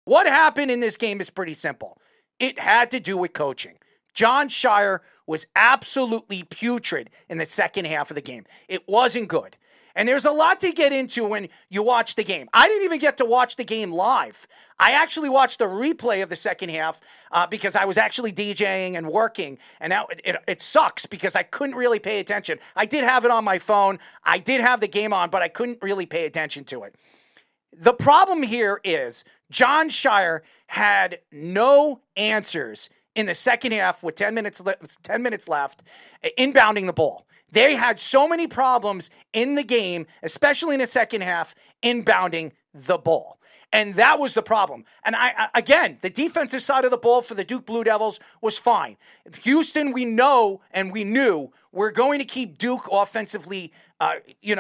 What happened in this game is pretty simple. It had to do with coaching. Jon Scheyer was absolutely putrid in the second half of the game. It wasn't good. And there's a lot to get into when you watch the game. I didn't even get to watch the game live. I actually watched the replay of the second half because I was actually DJing and working. And now it sucks because I couldn't really pay attention. I did have it on my phone. I did have the game on, but I couldn't really pay attention to it. The problem here is Jon Scheyer had no answers in the second half with 10 minutes left, inbounding the ball. They had so many problems in the game, especially in the second half, inbounding the ball. And that was the problem. And again, the defensive side of the ball for the Duke Blue Devils was fine. Houston, we know and we knew we're going to keep Duke offensively,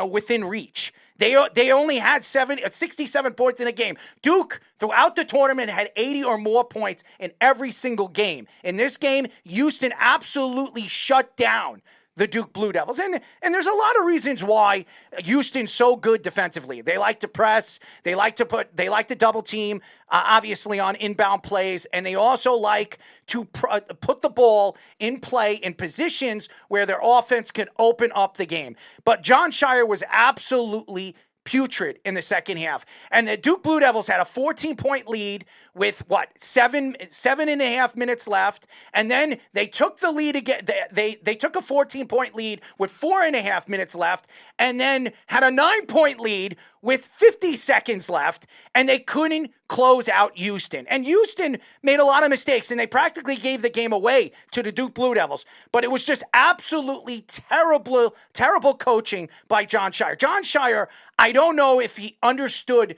within reach. They only had 67 points in a game. Duke, throughout the tournament, had 80 or more points in every single game. In this game, Houston absolutely shut down the Duke Blue Devils. And there's a lot of reasons why Houston's so good defensively. They like to press. They like to double team, obviously, on inbound plays. And they also like to put the ball in play in positions where their offense can open up the game. But Jon Scheyer was absolutely putrid in the second half. And the Duke Blue Devils had a 14-point lead with, seven and a half minutes left. And then they took the lead again. They took a 14-point lead with 4.5 minutes left, and then had a 9-point lead with 50 seconds left, and they couldn't close out Houston. And Houston made a lot of mistakes, and they practically gave the game away to the Duke Blue Devils. But it was just absolutely terrible coaching by Jon Scheyer. Jon Scheyer, I don't know if he understood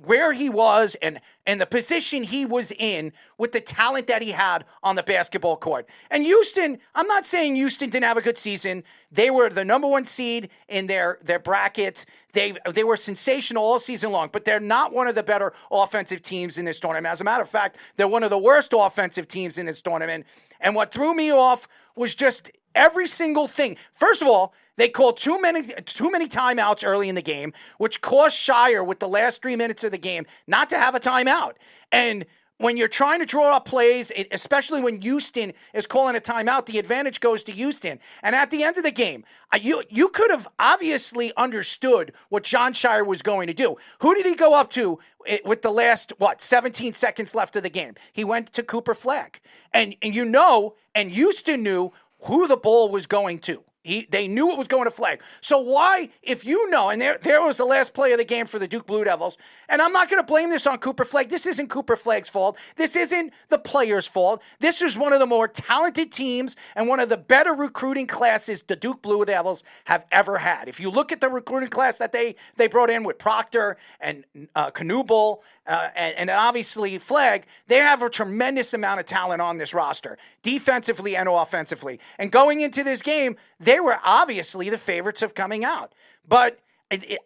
where he was and the position he was in with the talent that he had on the basketball court. And Houston, I'm not saying Houston didn't have a good season. They were the number one seed in their bracket. They were sensational all season long, but they're not one of the better offensive teams in this tournament. As a matter of fact, they're one of the worst offensive teams in this tournament. And what threw me off was just every single thing. First of all, they called too many timeouts early in the game, which cost Scheyer with the last 3 minutes of the game not to have a timeout. And when you're trying to draw up plays, especially when Houston is calling a timeout, the advantage goes to Houston. And at the end of the game, you could have obviously understood what Jon Scheyer was going to do. Who did he go up to with the last, 17 seconds left of the game? He went to Cooper Flagg. And Houston knew who the ball was going to. They knew it was going to Flagg. So why, if you know, and there was the last play of the game for the Duke Blue Devils, and I'm not going to blame this on Cooper Flagg. This isn't Cooper Flagg's fault. This isn't the players' fault. This is one of the more talented teams and one of the better recruiting classes the Duke Blue Devils have ever had. If you look at the recruiting class that they brought in with Proctor and Knubel, and obviously Flagg, they have a tremendous amount of talent on this roster, defensively and offensively. And going into this game, they were obviously the favorites of coming out. But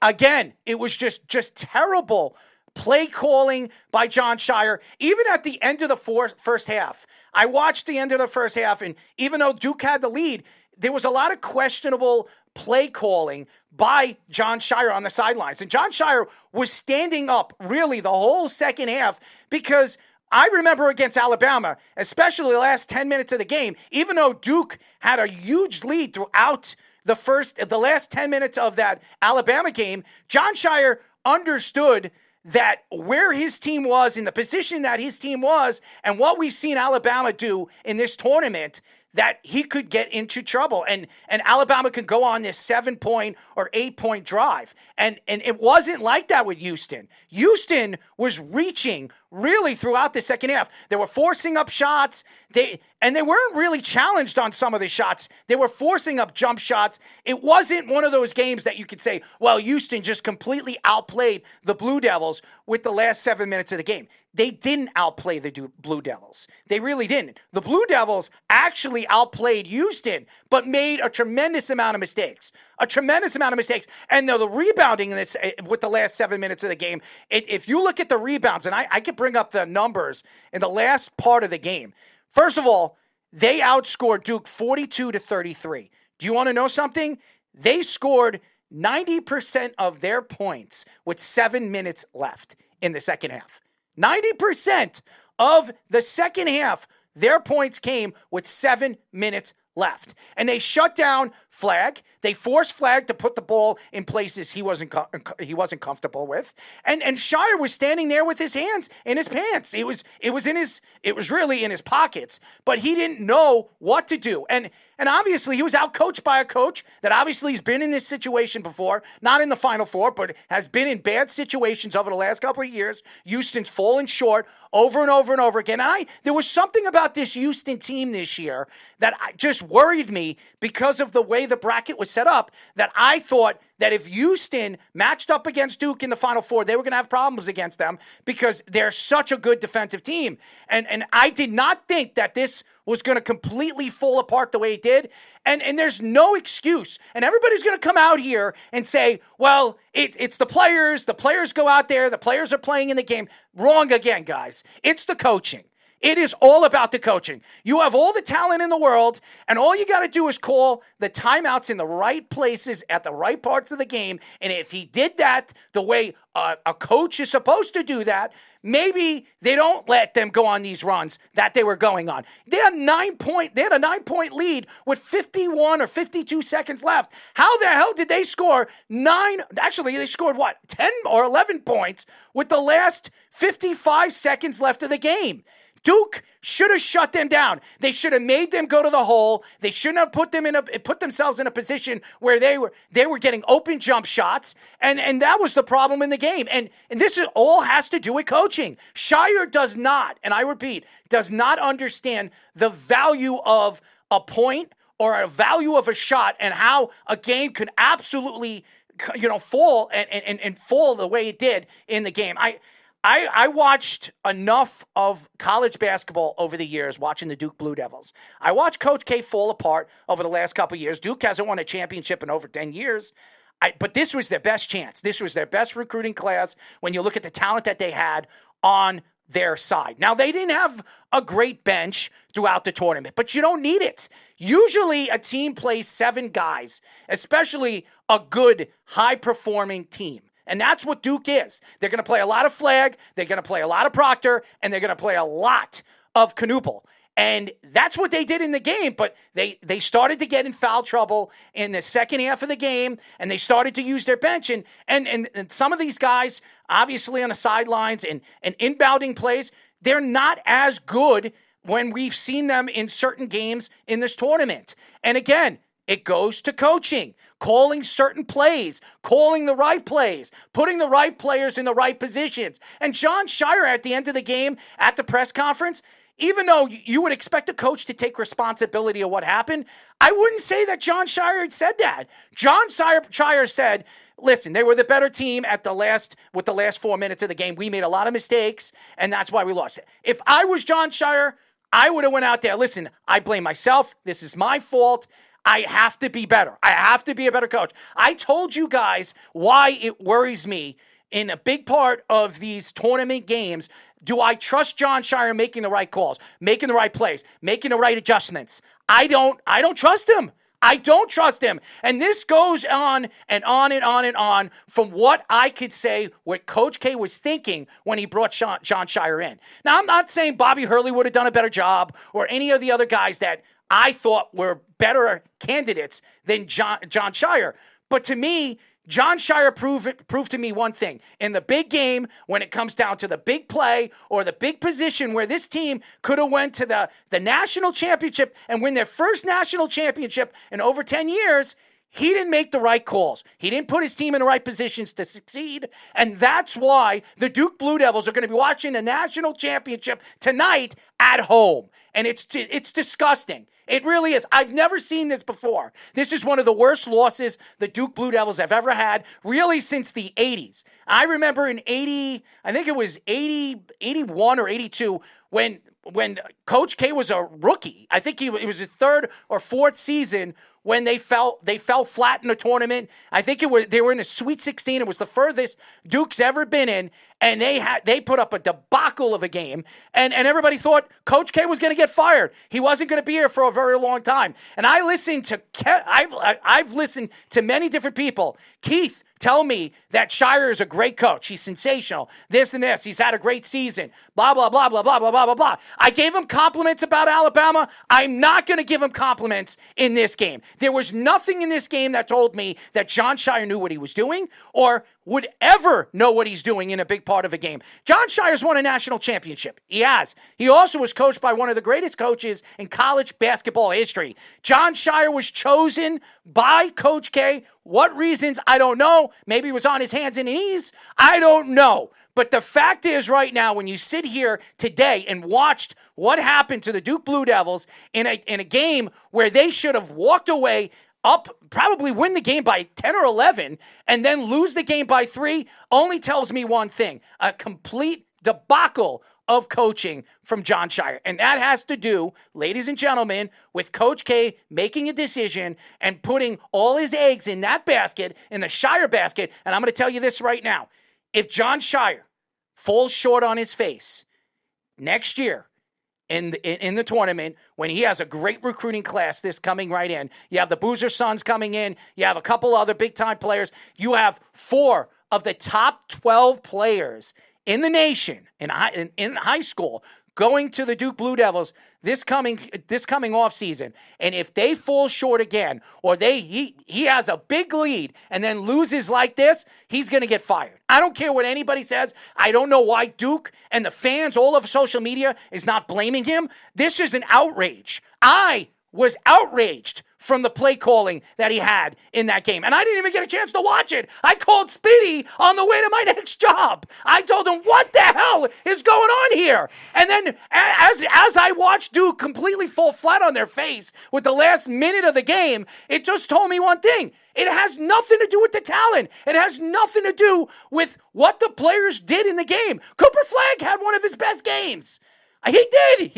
again, it was just terrible play calling by Jon Scheyer. Even at the end of the first half, I watched the end of the first half, and even though Duke had the lead, there was a lot of questionable play calling by Jon Scheyer on the sidelines. And Jon Scheyer was standing up really the whole second half, because I remember against Alabama, especially the last 10 minutes of the game, even though Duke had a huge lead throughout the last 10 minutes of that Alabama game, Jon Scheyer understood that where his team was, in the position that his team was, and what we've seen Alabama do in this tournament, that he could get into trouble. And Alabama could go on this 7-point or 8-point drive. And it wasn't like that with Houston. Houston was reaching really throughout the second half. They were forcing up shots. They weren't really challenged on some of the shots. They were forcing up jump shots. It wasn't one of those games that you could say, well, Houston just completely outplayed the Blue Devils with the last 7 minutes of the game. They didn't outplay the Blue Devils. They really didn't. The Blue Devils actually outplayed Houston, but made a tremendous amount of mistakes. And the rebounding in this with the last 7 minutes of the game, if you look at the rebounds, and I could bring up the numbers in the last part of the game. First of all, they outscored Duke 42-33. Do you want to know something? They scored 90% of their points with 7 minutes left in the second half. 90% of the second half, their points came with 7 minutes left. And they shut down Flagg. They forced Flagg to put the ball in places he wasn't comfortable with. And Scheyer was standing there with his hands in his pants. It was really in his pockets, but he didn't know what to do. And obviously he was outcoached by a coach that obviously has been in this situation before, not in the Final Four, but has been in bad situations over the last couple of years. Houston's fallen short over and over and over again. And there was something about this Houston team this year that just worried me because of the way the bracket was set up, that I thought that if Houston matched up against Duke in the Final Four, they were going to have problems against them because they're such a good defensive team. And I did not think that this was going to completely fall apart the way it did. And there's no excuse. And everybody's going to come out here and say, well, it's the players. The players go out there. The players are playing in the game. Wrong again, guys. It's the coaching. It is all about the coaching. You have all the talent in the world, and all you got to do is call the timeouts in the right places at the right parts of the game. And if he did that the way a coach is supposed to do that, maybe they don't let them go on these runs that they were going on. They had a 9-point lead with 51 or 52 seconds left. How the hell did they score 9? Actually, they scored 10 or 11 points with the last 55 seconds left of the game. Duke should have shut them down. They should have made them go to the hole. They shouldn't have put themselves in a position where they were getting open jump shots, and that was the problem in the game. And this all has to do with coaching. Scheyer does not, and I repeat, does not understand the value of a point or a value of a shot and how a game could absolutely, fall and fall the way it did in the game. I watched enough of college basketball over the years, watching the Duke Blue Devils. I watched Coach K fall apart over the last couple of years. Duke hasn't won a championship in over 10 years. But this was their best chance. This was their best recruiting class when you look at the talent that they had on their side. Now, they didn't have a great bench throughout the tournament, but you don't need it. Usually a team plays 7 guys, especially a good, high-performing team. And that's what Duke is. They're going to play a lot of Flagg, they're going to play a lot of Proctor, and they're going to play a lot of Knuppel. And that's what they did in the game, but they started to get in foul trouble in the second half of the game, and they started to use their bench. And some of these guys, obviously on the sidelines and inbounding plays, they're not as good when we've seen them in certain games in this tournament. And again, it goes to coaching, calling certain plays, calling the right plays, putting the right players in the right positions. And Jon Scheyer at the end of the game at the press conference, even though you would expect a coach to take responsibility of what happened, I wouldn't say that Jon Scheyer had said that. Jon Scheyer said, listen, they were the better team with the last 4 minutes of the game. We made a lot of mistakes, and that's why we lost. If I was Jon Scheyer, I would have went out there, listen, I blame myself. This is my fault. I have to be better. I have to be a better coach. I told you guys why it worries me in a big part of these tournament games. Do I trust Jon Scheyer making the right calls, making the right plays, making the right adjustments? I don't trust him. I don't trust him. And this goes on and on and on and on from what I could say what Coach K was thinking when he brought Jon Scheyer in. Now, I'm not saying Bobby Hurley would have done a better job or any of the other guys that I thought were better candidates than Jon Scheyer. But to me, Jon Scheyer proved to me one thing. In the big game, when it comes down to the big play or the big position where this team could have went to the national championship and win their first national championship in over 10 years, he didn't make the right calls. He didn't put his team in the right positions to succeed. And that's why the Duke Blue Devils are going to be watching the national championship tonight at home. And it's disgusting. It really is. I've never seen this before. This is one of the worst losses the Duke Blue Devils have ever had, really since the 80s. I remember in 81 or 82, when Coach K was a rookie. I think it was his 3rd or 4th season when they fell flat in the tournament. I think they were in the Sweet 16. It was the furthest Duke's ever been in, and they put up a debacle of a game, and everybody thought Coach K was going to get fired. He wasn't going to be here for a very long time. And I've listened to many different people. Keith tell me that Scheyer is a great coach. He's sensational. This and this. He's had a great season. Blah, blah, blah, blah, blah, blah, blah, blah, blah. I gave him compliments about Alabama. I'm not going to give him compliments in this game. There was nothing in this game that told me that Jon Scheyer knew what he was doing or would ever know what he's doing in a big part of a game. Jon Scheyer's won a national championship. He has. He also was coached by one of the greatest coaches in college basketball history. Jon Scheyer was chosen by Coach K. What reasons? I don't know. Maybe it was on his hands and knees. I don't know. But the fact is right now, when you sit here today and watched what happened to the Duke Blue Devils in a game where they should have walked away up, probably win the game by 10 or 11, and then lose the game by 3, only tells me one thing: a complete debacle of coaching from Jon Scheyer. And that has to do, ladies and gentlemen, with Coach K making a decision and putting all his eggs in that basket, in the Scheyer basket. And I'm going to tell you this right now. If Jon Scheyer falls short on his face next year in the tournament, when he has a great recruiting class this coming right in, you have the Boozer Sons coming in, you have a couple other big-time players, you have 4 of the top 12 players in the nation, in high school, going to the Duke Blue Devils this coming offseason. And if they fall short again, or he has a big lead and then loses like this, he's going to get fired. I don't care what anybody says. I don't know why Duke and the fans all over social media is not blaming him. This is an outrage. I was outraged from the play calling that he had in that game. And I didn't even get a chance to watch it. I called Speedy on the way to my next job. I told him, what the hell is going on here? And then as I watched Duke completely fall flat on their face with the last minute of the game, it just told me one thing. It has nothing to do with the talent. It has nothing to do with what the players did in the game. Cooper Flagg had one of his best games. He did.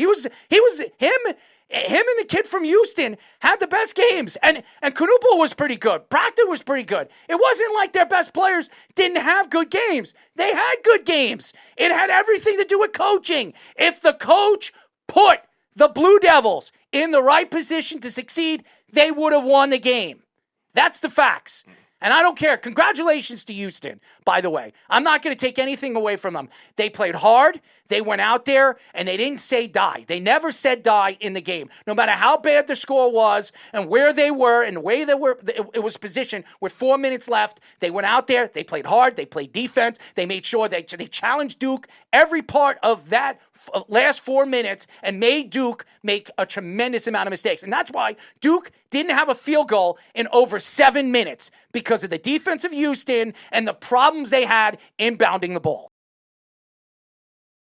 Him and the kid from Houston had the best games. And Knupel was pretty good. Proctor was pretty good. It wasn't like their best players didn't have good games. They had good games. It had everything to do with coaching. If the coach put the Blue Devils in the right position to succeed, they would have won the game. That's the facts. And I don't care. Congratulations to Houston, by the way. I'm not going to take anything away from them. They played hard. They went out there, and they didn't say die. They never said die in the game. No matter how bad the score was and where they were and the way they were, it was positioned with 4 minutes left. They went out there. They played hard. They played defense. They made sure they challenged Duke every part of that last 4 minutes and made Duke make a tremendous amount of mistakes. And that's why Duke didn't have a field goal in over 7 minutes, because of the defense of Houston and the problems they had inbounding the ball.